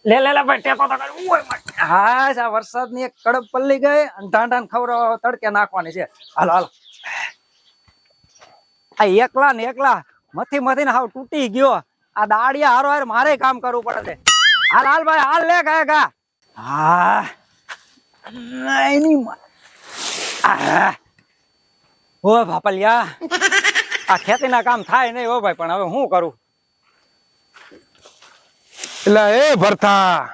લે લે લે ભાઈ ટેકો તો કર ઓય હા આ વરસાદની એક કડક પલ્લી ગઈ અને ઢાંઢાને ખવડાવવા તડકે નાખવાની છે હાલ હાલ આ એકલા ને એકલા મથી મથીને હાવ તૂટી ગયો આ દાડિયા હારો હાર મારે કામ કરવું પડે છે હાલ હાલ ભાઈ હાલ લે ગયા ગા હા એની ઓ ભાપલિયા આ ખેતીના કામ થાય નહીં હો ભાઈ પણ હવે શું કરું એટલે એ ભરથા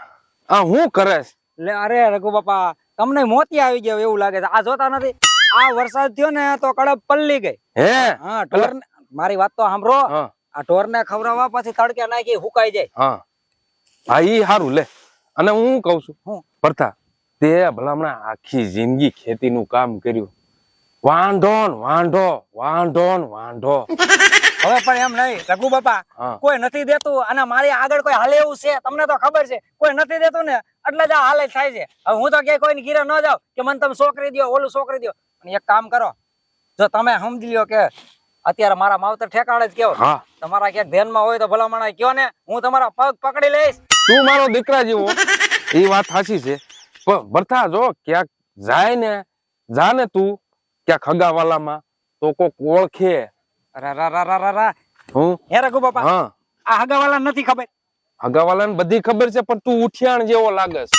આ હું કરેશ? લે અરે રઘુ બાપા તમને મોતી આવી ગયા એવું લાગે છે આ જોતા નથી આ વરસાદ થયો ને તો કડક પલ્લી ગઈ હે હા ઢોર મારી વાત તો સાંભળો હા આ ઢોર ને ખવડાવવા પછી તડકે નાખી હુકાઈ જાય હા હા ઈ હારું લે અને હું કઉ છું હું? ભરથા તે ભલામણા આખી જિંદગી ખેતીનું કામ કર્યું વાંઢો ને વાંઢો વાંઢો ને વાંઢો હવે પણ એમ નહીં રઘુ બાપા હા કોઈ નથી દેતું અને મારી આગળ કોઈ હાલે એવું છે તમને તો ખબર છે કોઈ નથી દેતું ને એટલે જ આ હાલે થાય છે હવે હું તો કે કોઈની ઘીરે ન જાવ કે મને તમે છોકરી દો ઓલું છોકરી દો પણ એક કામ કરો જો તમે સમજી લ્યો કે અત્યારે મારા માવતર ઠેકાડે જ કેવો હા તમારા ક્યાંક ધ્યાનમાં હોય તો ભલામણ કયો ને હું તમારા પગ પકડી લઈશ તું મારો દીકરા જેવો એ વાત સાચી છે પણ ભરથા જો ક્યાંક જાય ને જા ને તું ક્યાંક હગાવાલામાં તો કોક ઓળખે હું હે રઘુ બાપા હા આ હગાવાલા નથી ખબર હગાવાલાને બધી ખબર છે પણ તું ઉઠિયાણ જેવો લાગે છે.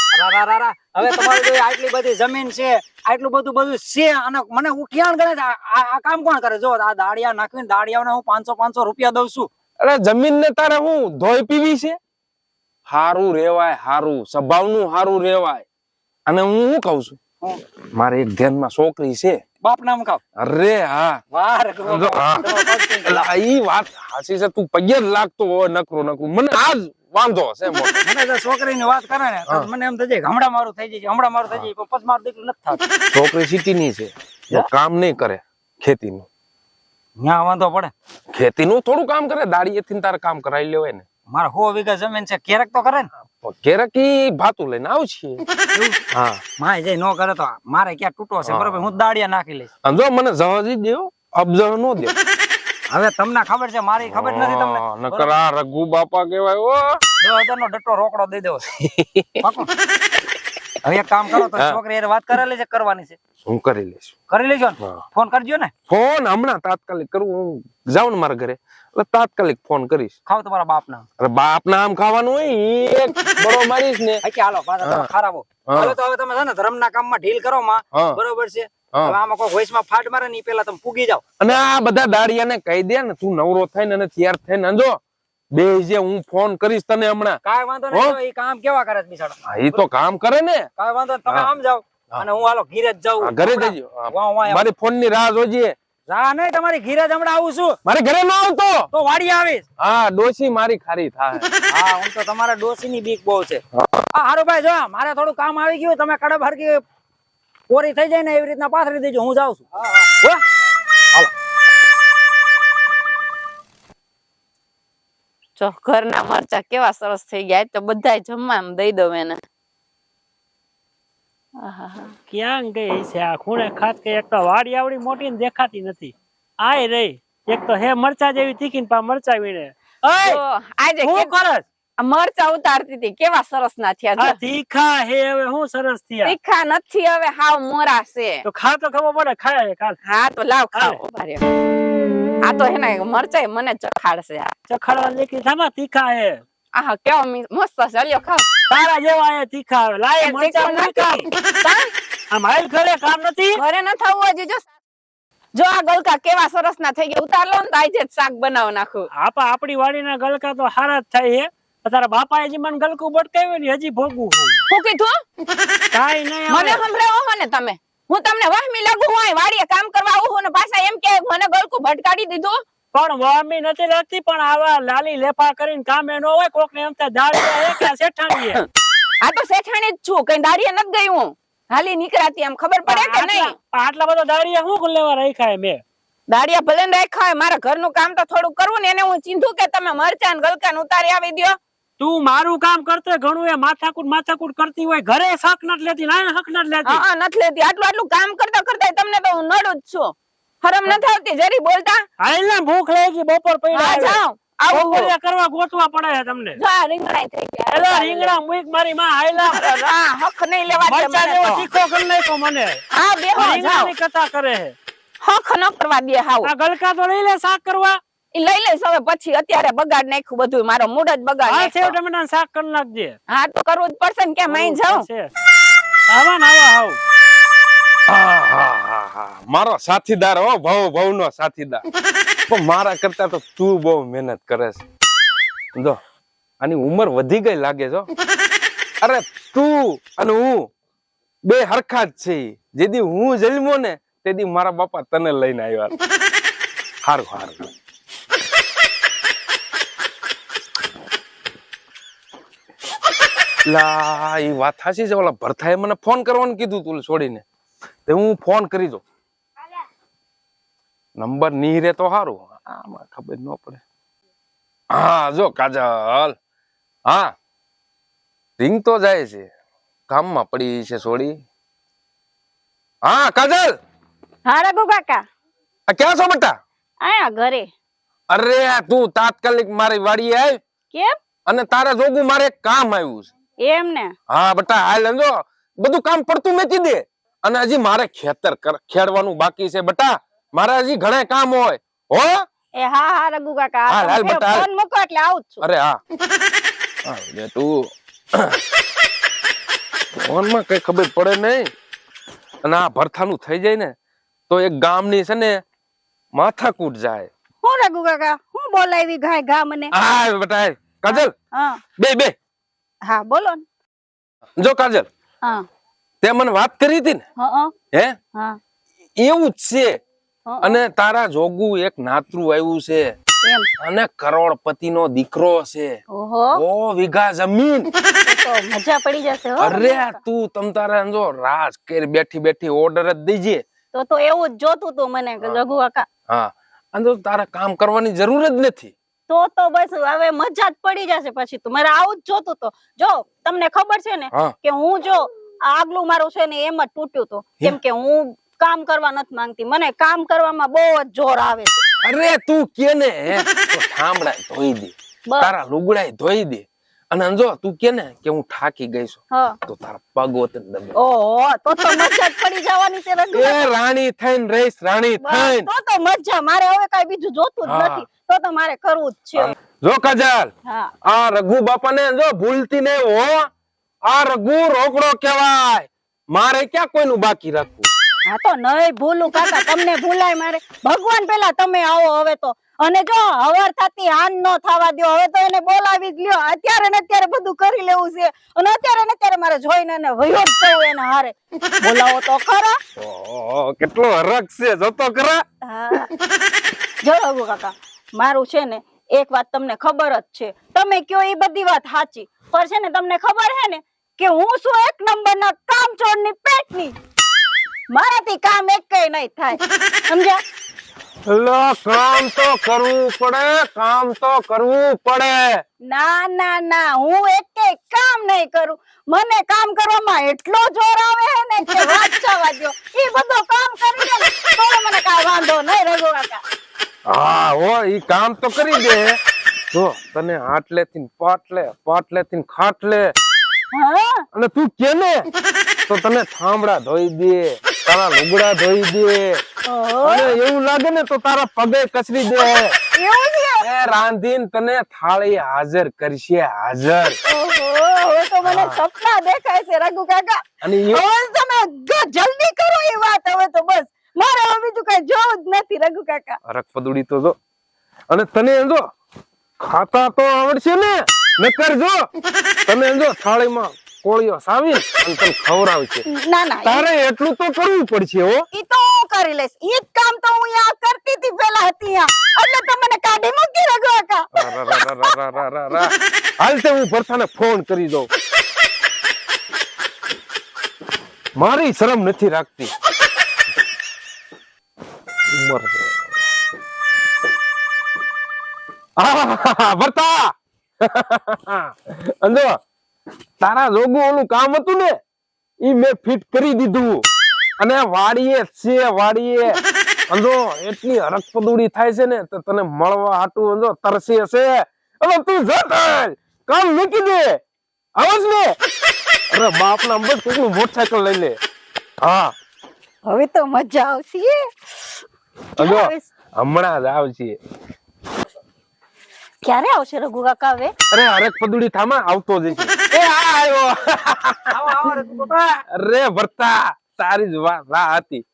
હવે તમારી જોડે આટલી બધી જમીન છે આટલું બધું છે અને મને ઉઠિયાણ કરે છે આ કામ કોણ કરે જો આ દાડિયા નાખીને દાડિયાને હું 500 રૂપિયા દઉં છું અરે જમીન ને તારે હું ધોઈ પીવી છે? હારું રેવાય હારું સ્વભાવનું હારું રેવાય અને હું શું કઉ છું મારે એક ધ્યાનમાં છોકરી છે બાપ નામ ખાવ અરે હા વાહ રઘુ બાપા હા. તમારો પગ છે. એટલે ઈ વાત હાચી છે તું પગે જ લાગતો હોય નકરું મને આજ વાંધો છે મોટો. મને જો છોકરીની વાત કરે ને તો મને એમ થઈ જાય કે હમણાં મારું થઈ જાય હમણાં મારું થઈ જાય પણ પછી મારું દીકરું નથી થતું છોકરી સિટીની છે જો કામ નહીં કરે ખેતીનું ત્યાં વાંધો પડે ખેતીનું થોડું કામ કરે દાડીએથી તારે કામ કરાવી લેવાય ને મારે 100 વીઘા જમીન છે ક્યારેક તો કરે ને કેરકી ભાતું લઈને આવશે હા માય જઈ ન કરે તો મારે ક્યાં તૂટો છે બરોબર હું દાડિયા નાખી લઈશ અને જો મને જવાજી દેવો અબજણ નો દે હવે તમને ખબર છે મારી ખબર નથી તમને નકર આ રઘુ બાપા કહેવાય ઓ 2000 નો ડટ્ટો રોકડો દઈ દેવો પાકું હવે એક કામ કરો તો છોકરી યાર વાત કરેલી છે કરવાની છે હું કરી લઈશ કરી લેજો ને ફોન કરજો ને ફોન હમણાં તાત્કાલિક કરું હું જાઉં ને મારા ઘરે એટલે તાત્કાલિક ફોન કરીશ ખાવ તમારા બાપ ના અરે બાપ ના આમ ખાવાનું હોય ઈ એક બરો મારીશ ને હાલો પાછા તમે ખરાબો હાલો તો હવે તમે છે ને ધર્મના કામમાં ઢીલ કરો માં હા. બરોબર છે હવે આમાં કોઈ વોઇસમાં ફાટ મારે ને ઈ પેલા તમે પૂગી જાવ અને આ બધા દાડિયાને કહી દે ને તું નવરો થઈને અને તૈયાર થઈને જો બે જે હું ફોન કરીશ તને હમણાં કાઈ વાંધો નહીં ઈ કામ કેવા કરે છે બિચારો હા, ઈ તો કામ કરે ને કાઈ વાંધો નહીં તમે આમ જાવ અને હું હાલો ઘીરે જ હા, જાઉં ઘરે જજો વાહ મારી ફોન ની રાહ જોજે જા નહીં તમારી ઘીરે જ હમણાં આવું છું મારે ઘરે ના આવતો તો વાડી આવીશ હા ડોસી મારી ખારી થાય હા હું તો તમારા ડોસીની બીક બહુ છે હા હારું ભાઈ જો મારે થોડું કામ આવી ગયું તમે કડબ હરકી કોરી થઈ જાય ને એવી રીતના પાથરી દેજો હું જાઉં છું હો? હાલો જો ઘરના મરચા કેવા સરસ થઈ ગયા તો બધાય જમવા એમ દઈ દઉં એને આહાહા. ક્યાં ગઈ છે આ ખૂણે ખાસ કે એક તો વાડી આવડી મોટી ને દેખાતી નથી આય રહી એક તો હે મરચા જેવી તીખી પા મરચા વીણે જો આજે હું કરસ આ મરચા ઉતારતી હતી કેવા સરસ ના થયા આ જો. તીખા હે હવે હું સરસ થયા તીખા નથી હવે હાવ મોરા છે તો ખા તો ખબર પડે ખાય કાલ હા તો લાવ ખાવ ઉભા રહ્યો. આ તો હે ને મરચાય મને ચખાડશે આ. ચખાડવા લેકી થામા તીખા હે આહા કેવા મસ્ત છે લ્યો ખાવ તારા જેવા હે તીખા હવે લાય એ મરચા તીખું નથી. કાં? આમ હાલ ઘરે કામ નથી ઘરે ન થવું હજી જો આ ગલકા કેવા સરસ ના થઈ ગયા ઉતાર લો ને તો આજે જ શાક બનાવ નાખું આપડી વાડીના ગલકા તો હારા જ થાય હે તારા બાપાએ હજી મને ગલકું બટકાવ્યું ને હજી ભોગવું શું કીધું કાઈ નહીં મને સંભળાવો હો ને તમે હું તમને વહમી લાગુ હોય વાડીએ કામ કરવા આવું હું ને પાછા એમ કે મને ગલકું ભટકાડી દીધું પણ વામી નથી લાગતી પણ આવા લાલી લેફા કરીને કામે ન હોય કોક ને એમ થાય દાળિયા હે કે શેઠાણી હે આ તો શેઠાણી જ છું કઈ દાડીએ નથી ગઈ હું હાલી નીકળાતી એમ ખબર પડે કે નહીં આટલા બધા દાળિયા હું લેવા રાખ્યા મેં દાડિયા ભલે ને રાખ્યા હોય મારા ઘરનું કામ તો થોડું કરવું ને એને હું ચીંધું કે તમે મરચાં ને ગલકાં ઉતારી આવી દ્યો તું મારું કામ કરતે ઘણું એ માથાકૂટ કરતી હોય ઘરે હક નથી લેતી ના હક નથી લેતી હા નથી લેતી આટલું કામ કરતા કરતા તમને તો હું નડું જ છું શરમ નથી આવતી જરી બોલતા હાલ ને ભૂખ લાગી બપોર હા પડ્યા જાઓ આવું બપોરિયા કરવા ગોતવા પડે છે તમને. જો આ રીંગણા થઈ ગયા. એલા રીંગણા મુઈક મારી માં હાયલા. હા, હક નહીં લેવા દે મરચા મને જેવો તો. તીખો કરી નાખ્યો મને. હા, બેહો જાઓ. રીંગણાની કથા કરે છે. હક ન કરવા દે હાવ. આ ગલકા તો લઈ લે શાક કરવા. ઈ લઈ લઈશ હવે પછી. અત્યારે બગાડ નાખ્યું બધું, મારો મૂડ જ બગાડ આ સેવ નાખ્યો. ટમેટાનું શાક કરી નાખજે. હા તો કરવું જ પડશે ને, કેમ અહીં જાઉં? છે. આવા ને આવા હાવ. આહાહાહા. મારો સાથીદાર હો, ભવ નો સાથીદાર. પણ મારા કરતા તો તું બહુ મહેનત કરે છે. જો આની ઉંમર વધી ગઈ લાગે છો. અરે તું અને હું બે હરખા જ છે. જેદી હું જન્મો ને તેદી મારા બાપા તને લઈને આવ્યા. હારું હારું. લા ઈ વાત સાચી છે. ઓલા ભરથાએ મને ફોન કરવાનું કીધું તું છોડીને, તે હું ફોન કરી દઉં. નંબર ની રે તો સારું, આમાં ખબર ન પડે. હા જો કાજલ, હા રિંગ તો જાય છે, કામમાં પડી છે છોડી. હા કાજલ, હા રઘુ કાકા, આ ક્યાં છો બેટા? આયા ઘરે. અરે તું તાત્કાલિક મારી વાડીએ આવ, કેમ? અને તારે જોગું મારે એક કામ આવ્યું છે. એમ ને? હા બેટા હાલ જો બધું કામ પડતું મેકી દે, અને હજી મારે ખેતર ખેડવાનું બાકી છે બેટા. મારે હજી ઘણા કામ હોય હો. એ હા હા રઘુ કાકા, હાલ, હાલ તમે બટા, હાલ. ફોન મૂકો એટલે આવું જ છું. અરે હા હા લે તું ફોનમાં કઈ ખબર પડે નહીં. અને આ ભરથાનું થઈ જાય ને તો એક ગામની છે ને માથાકૂટ જાય. હું રઘુ કાકા, હું બોલાવી ગાય ગા મને? હા બેટા કાજલ, હા બે હા બોલો ને. જો કાજલ, હા તે મને વાત કરી હતી ને, હા હે હા એવું જ છે. હા. અને તારા જોગું એક નાતરું આવ્યું છે, એમ? અને કરોડપતિ નો દીકરો છે. ઓહો, 100 વીઘા જમીન. તો મજા પડી જશે હો. અરે તું તમ તારે જો રાજ કરી બેઠી બેઠી ઓર્ડર જ દેજે. તો એવું જ જોતું તું મને રઘુ કાકા. હા, અને તો તારે કામ કરવાની જરૂર જ નથી. તો બસ હવે મજા જ પડી જશે પછી. તો મારે આવું જ જોતું તો. જો તમને ખબર છે ને હા. કે હું જો આગલું મારું છે ને એમ જ તૂટ્યું હતું, કેમ કે હું કામ કરવા નથી માંગતી. મને કામ કરવામાં બહુ જ જોર આવે છે. અરે તું કે ને તો ઠામડા ધોઈ દે, બસ. તારા લુગડા ધોઈ દે. અને જો તું કે ને કે હું થાકી ગઈ છું, હા. તો તારા પગો તે દબે. ઓહો, તો મજા જ પડી જવાની છે રઘુ એ કાકા. રાણી થઈને રહીશ, રાણી બસ, થઈને. તો મજા. મારે હવે કઈ બીજું જોતું જ હા. નથી. તો મારે કરવું જ છે. જો કાજલ, હા આ રઘુ બાપા ને જો ભૂલતી નહીં હો. આ રઘુ રોકડો કહેવાય. મારે ક્યાં કોઈનું બાકી રાખવું. હા તો નહીં ભૂલું કાકા, તમને ભૂલાય મારે? ભગવાન પેલા તમે આવો હવે તો. અને જો હવાર થતી હાન નો થવા દો. હવે તો એને બોલાવી જ લ્યો. અત્યારે ને અત્યારે બધું કરી લેવું છે. અને અત્યારે ને અત્યારે મારે જોઈને એને વયો જ જવું એને હારે. બોલાવો તો ખરા. ઓહો, કેટલો હરખ છે, જોતો ખરા. હા જો રઘુ કાકા, મારું છે ને એક વાત તમને ખબર જ છે. તમે કયો એ બધી વાત સાચી, પણ છે ને તમને ખબર છે ને કે હું શું એક નંબરના કામચોરની પેટની. મારાથી કામ એકેય નહીં થાય, સમજ્યા? લો, કામ તો કરવું પડે, કામ તો કરવું પડે. ના ના ના, હું એકેય કામ નહીં કરું. મને કામ કરવામાં એટલો જોર આવે છે ને કે વાત જવા દ્યો. ઈ બધું કામ કરી દે ને તો મને કાંઈ વાંધો નહીં રઘુ કાકા. હા હો, ઈ કામ તો કરી દે. જો તને આટલે થી પાટલે, પાટલે થી ખાટલે, હા અને તું કે ને તો તને થાંભડા ધોઈ દે, તારા લુગડા ધોઈ દે. ઓહો, અને એવું લાગે ને તો તારા પગે કચરી દે. એવું છે? એ રાંધીને તને થાળી હાજર કરશે, હાજર. ઓહો, હવે તો મને સપના દેખાય છે રઘુ કાકા. અને હવે તમે જલ્દી કરો એ વાત. હવે તો બસ મારે હવે બીજું કઈ જોવું જ નથી રઘુ કાકા. હરખ પદુડી તો જો. અને તને જો ખાતા તો આવડશે ને, નકર જો તને જો થાળીમાં કોળીઓ સાવી અને તને ખવડાવશે. ના ના, તારે એટલું તો કરવું પડશે હો. ઈ તો હું કરી લઈશ. ઈ જ કામ તો હું યા કરતી હતી પેલા હતી યા. એટલે તો મને કાઢી મૂકી રઘુ કાકા. હાલ તે હું ભરથાને ફોન કરી દઉં. મારી શરમ નથી રાખતી. ઉંમર છે. ભરતા અંજો તારા જોગું ઓલું કામ હતું ને ઈ મેં ફિટ કરી દીધું. અને વાડીએ છે, વાડીએ અંજો એટલી હરકપદુડી થાય છે ને તો તને મળવા હાટું અંજો તરસી હશે. હવે તું જત કામ મૂકી દે આવજ ને. અરે બાપ ના અંબે કોકનું મોટરસાયકલ લઈ લે. હા હવે તો મજા આવશે. અંજો હમણાં જ આવશે. ક્યારે આવશે રઘુ કાકા હવે? અરે હરકપદુડી થામા આવતો જ છે. એ આ આવ્યો. આવો આવો રઘુ બાપા. અરે ભરતા તારી જ વાહ હતી.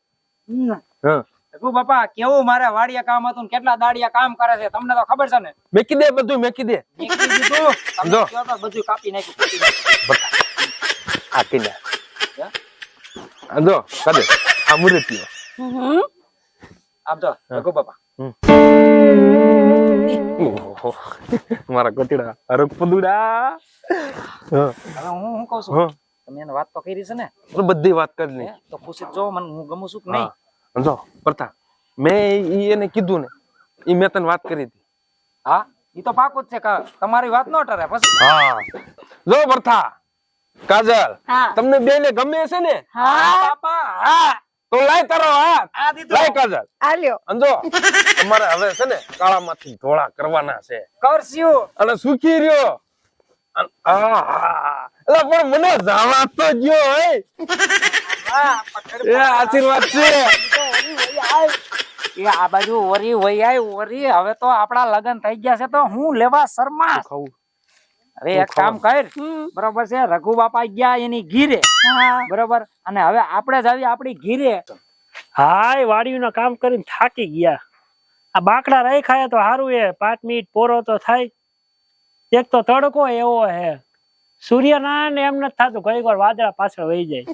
હા રઘુ બાપા કેવું મારે વાડિયા કામ હતું ને કેટલા દાડિયા કામ કરે છે તમને તો ખબર છે ને. મેકી દે બધું મેકી દે. નીકળી દીધું. તમે જો. કહો તો બધું કાપી નાખ્યું કાપી નાખ્યું. આપી દે. અંજો કદે આ મુરતીઓ. હમ. આમ તો રઘુ બાપા ઓહો મારા ગોટીડા હરકપદુડા. હા હવે હું કહું છું હા તમે એને વાત તો કરી છે ને બધી વાત કરી લી. હે? તો ખુશી જો મને હું ગમું છું કે નહીં. અંજો ભરતા મેં એને કીધું ને ઈ મેં તને વાત કરી હતી. હા ઈ તો પાકું જ છે કે તમારી વાત નો ટરે પછી. હા જો ભરતા કાજલ હા. તમને બે ને ગમે છે ને? હા બાપા હા તો લાય તારો હાથ. આ દીધો. લાય કાજલ. આલ્યો. અંજો તમારે હવે છે ને કાળામાંથી ધોળા કરવાના છે કરસ્યું. અને સુખી રહ્યો. એટલે પણ મને જાવા તો ગયો હે. હા એ આશીર્વાદ છે. એ આ બાજુ ઓરી વઈ આય ઓરી હવે તો આપડા લગન થઈ ગયા છે તો હું લેવા શર્મા. ખાવું. હવે એક કામ કર બરોબર છે રઘુ બાપા ગયા એની ગીરે હા. બરોબર અને હવે આપણે જ આવી આપણી ગીરે. હાય વાડીનું કામ કરીને થાકી ગયા. આ બાકડા રહી ખાય તો સારું એ 5 મિનિટ પોરો તો થાય. એક તો તડકો એવો હે સૂર્ય ના ને એમ નથી થતું ઘણી વાર વાદળા પાછળ વહી જાય.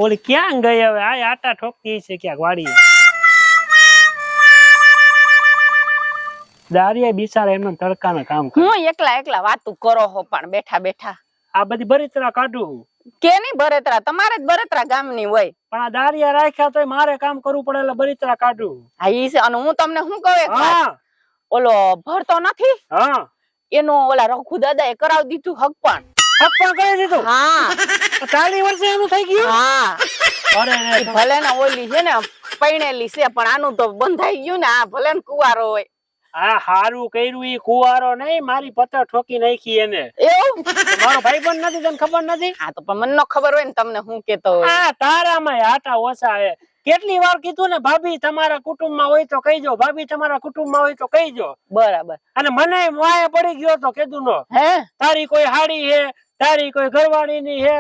ઓલી ક્યાં ગઈ હવે આ આટા ઠોકતી છે ક્યાંક વાડીએ. દારિયા બિચારા એમને તડકાના કામ કરે. હું એકલા વાતું કરો હો પણ બેઠા બેઠા. આ બધી બરીતરા કાઢું કે નહીં બરેતરા તમારે જ બરેતરા ગામની હોય. પણ આ દારિયા રાખ્યા તોય મારે કામ કરવું પડે એટલે બરીતરા કાઢું. હા ઈ છે અને હું તમને શું કહું એક વાત. હા ઓલો ભરતો નથી હા એનો ઓલા રઘુ દાદા એ કરાવી દીધું હક પણ. હપ્પા કરી દીધું. હા 40 વર્ષે એનું થઈ ગયું. હા અરે રે ઈ ભલે ને ઓલી છે ને પૈણેલી છે પણ આનું તો બંધાઈ ગયું ને આ ભલે ને કુવારો હોય. આ હારું કર્યું ઈ કુવારો નહીં મારી પત્તા ઠોકી નાખી એને. એવું મારો ભાઈબંધ નથી તને ખબર નથી. હા તો પણ મને ન ખબર હોય ને તમને હું કેતો હોય. આ તારામાં આટા ઓછા હે. કેટલી વાર કીધું ને ભાભી તમારા કુટુંબમાં હોય તો કહીજો ભાભી તમારા કુટુંબમાં હોય તો કહીજો. બરાબર અને મને વાય પડી ગયો તો કીધું નો હે તારી કોઈ હાડી હે તારી કોઈ ઘરવાળી ની હે.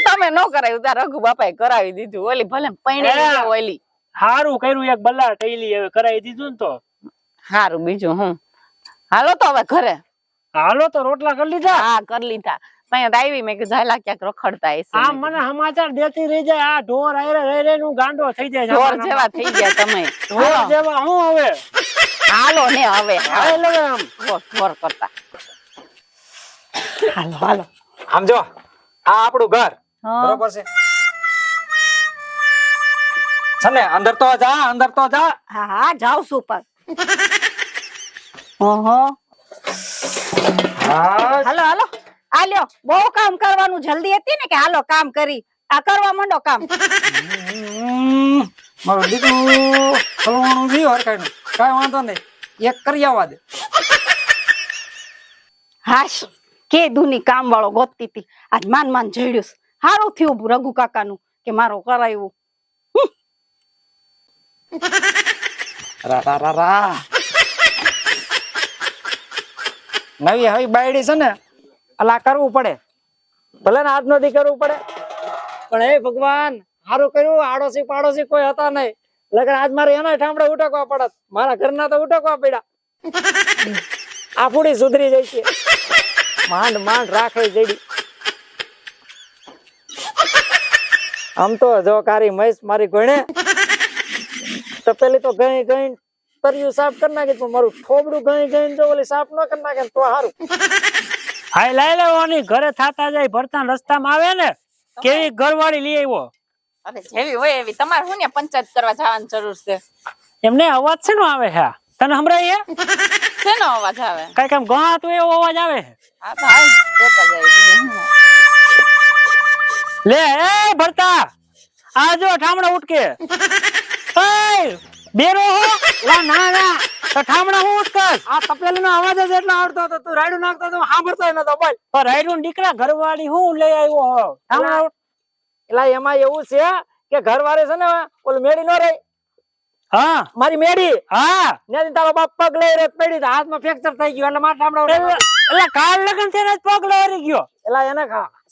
તમે ન કરાવ્યું તાર રઘુ બાપાએ કરાવી દીધું ઓલી ભલે પૈણેલી છે ઓલી. હારું કર્યું એક બલ્લા ટેલી હવે કરાવી દીધું ને તો. હારું બીજું હું હાલો તો હવે ઘરે. હાલો તો રોટલા કરી લીધા. હા કરી લીધા અહીંયા આવી મેં કીધું ઝાલા ક્યાંક રખડતા હશે. આમ મને સમાચાર દેતી રહી જાય આ ઢોર આયરે રહી રહી નું ગાંડો થઈ જાય. ઢોર જેવા થઈ ગયા તમે. ઢોર જેવા હું હવે હાલો ને હવે હાલો આમ ઢોર કરતા. હાલો હાલો આમ જો આ આપણું ઘર હા. બરોબર છે છે ને અંદર તો જા હા હા જાવ છું પણ. ઓહો હા હાલો હાલો આલ્યો બહુ કામ કરવાનું જલ્દી હતી ને કે હાલો કામ કરી આ કરવા માંડો કામ. મારું દીકરું ફલવાનું થયું હરખાયનું કાંઈ વાંધો નહીં એક કરી આવવા દે. હાશ કે દુની કામ વાળો ગોતતી હતી આજ માન જડ્યું હારું થયું રઘુ કાકાનું કે મારો કરાયું. રા નવી હવે બાયડી છે ને અલા કરવું પડે ભલે ને આજ નથી કરવું પડે પણ હે ભગવાન સારું કર્યું આડોશી પાડોશી કોઈ હતા નહીં લગન આજ મારે એના ઠામડે ઉટકવા પડત મારા ઘરના તો ઉટકવા પડ્યા. આ પૂડી સુધરી જાય છે માંડ માંડ રાખે જડી. આમ તો જો કારી મહેશ મારી ગણે તો પેલી તો ગઈ તરિયું સાફ કરી નાખી પણ મારું થોબડું ગઈ જો ઓલી સાફ ન કરી નાખે તો સારું. હાય લઈ લેવાની ઘરે થાતા જાય ભરતા રસ્તામાં આવે ને કેવી ઘરવાળી લઈ આવ્યો. અરે જેવી હોય એવી તમારે હું ને પંચાયત કરવા જવાની જરૂર છે. એમને અવાજ છે નો આવે હે તને સંભળાય હે શેનો અવાજ આવે? કઈક આમ ગણાતું એવો અવાજ આવે હે. હા તો હાલ જોતા જાય બીજું હું. લે એ ભરતા આ જો ઠામડા ઉટકે એય, બેરો હો લા ના ના તો ઠામડા હું ઉઠકસ આ તપેલીનો અવાજ જ એટલો આવતો હતો તું રાયડું નાખતો તો હું સાંભળતો ય નતો બોલ તો રાયડું દીકરા ઘરવાળી હું લઈ આવ્યો હો ઠામડા ઉઠ. એટલે એમાં એવું છે કે ઘરવાળી છે ને ઓલું મેડી નો રહી હા મારી મેડી હા ત્યાંથી તારો બાપ પગ લઈ રહી પડી તો હાથમાં ફ્રેક્ચર થઈ ગયું એટલે મારા ઠામડા એટલે કાલ લગન થઈને જ પગ લહેરી ગયો એટલે એને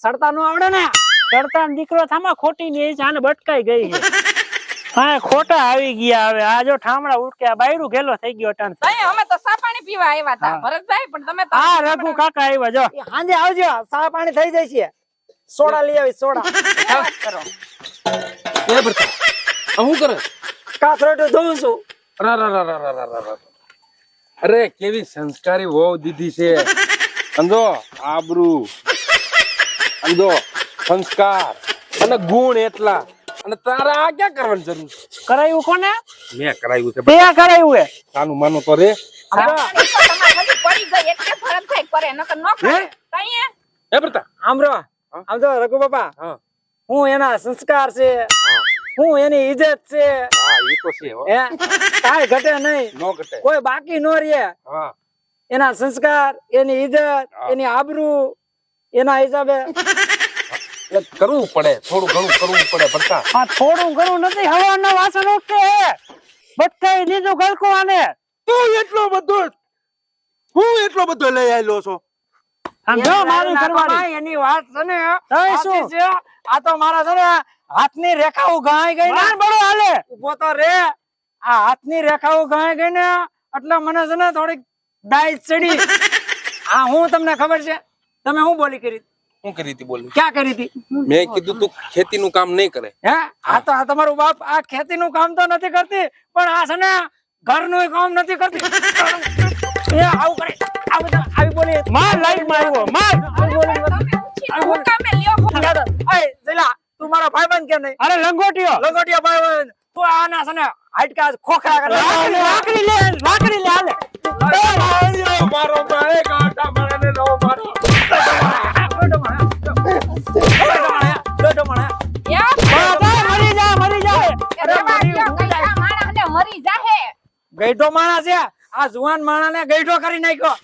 સડતા નો આવડે ને ચડતા દીકરો થામા ખોટી ની છે આને બટકાઈ ગઈ છે હા ખોટા આવી ગયા હવે આ જો ઠામડા ઉઠકે આ બાયરું ગેલો થઈ ગયો ટન તઈ અમે તો સા પાણી પીવા આવ્યા હતા હા. ભરતભાઈ પણ તમે તો હા રઘુ કાકા આવ્યા જો એ સાંજે આવજો ચા પાણી થઈ જાય છે સોડા લઈ આવી સોડા વાત કરો એ બરતા હું કરે કાથરોટું ધોઉં છું અરે કેવી સંસ્કારી વહુ દીધી છે અંજો આબરૂ અંજો સંસ્કાર અને ગુણ એટલા અને તારા આ ક્યાં કરવાની જરૂર છે? કરાયું કોને મેં કરાયું છે તે કરાયું હે સાનું માનો તો રે તમારે હજી પડી ગઈ એટલે ભરતભાઈ કરે નકર ન કરે હે? તઈએ એ બરતા આમરો આમ તો રઘુ બાપા હા હું એના સંસ્કાર છે હું એની ઇજ્જત છે હા એ તો છે હો. હે કાંઈ ઘટે નહીં નો ઘટે કોઈ બાકી નો રહે હા એના સંસ્કાર એની ઇજ્જત એની આબરૂ એના હિસાબે એટલે કરવું પડે થોડું ઘણું કરવું પડે બરતા આ થોડું ઘણું નથી હવાના વાસણ ઉઠશે હે બટકાઈ લીધું ગલકો આને તું એટલો બધો હું એટલો બધો લઈ આવેલો છો આમ જો મારી ઘરવાળી એની વાત છે ને તોય શું? સાચી છે. આ તો મારા છે ને હાથની રેખાઓ ગાય ગઈ ને માર બળો હાલે ઉભો તો રે આ હાથની રેખાઓ ગાય ગઈ ને એટલે મને છે ને થોડીક ડાય ચડી આ હું તમને ખબર છે તમે હું બોલી કરી શું કરી હતી બોલ ક્યાં કરી હતી મેં કીધું તું ખેતીનું કામ નહીં કરે હે આ તો આ તમારું બાપ આ ખેતીનું કામ તો નથી કરતી પણ આ છે ને ઘરનું કામ નથી કરતી એ આવું કરે આ બધા આવી બોલી માર લાઈટ માં આવ્યો માર આવી બોલી તમે હું કામે લ્યો એ જઈલા તું મારો ભાઈબંધ કે નહીં અરે લંગોટીયો લંગોટિયા ભાઈબંધ તું આના છે ને હાડકા ખોખરા કરે લાકડી લે હાલે મારો ભાઈ ગાંડા મારે નો મારો મરી જાય રેવા લ્યો કઈ આ માણસને મરી જાહે ગઈઢો માણસ છે આ જુવાન માણસ ને ગઈઢો કરી નાખ્યો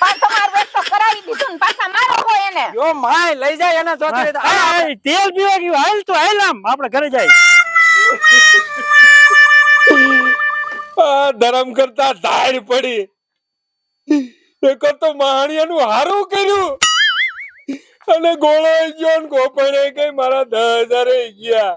પણ તમારું વેટ તો કરાવી દીધું ને પાછા મારો હોય એને યો માય લઈ જાય એને જોતી રહી આ તેલ પીવા ગયું હાલ તો હાલ આમ આપણે ઘરે જાય આ ધરમ કરતા ધાર પડી એક તો મહાણિયાનું હારું કર્યું અને ગોળો ગયો ને ગોપણે કઈ મારા 10,000 ગયા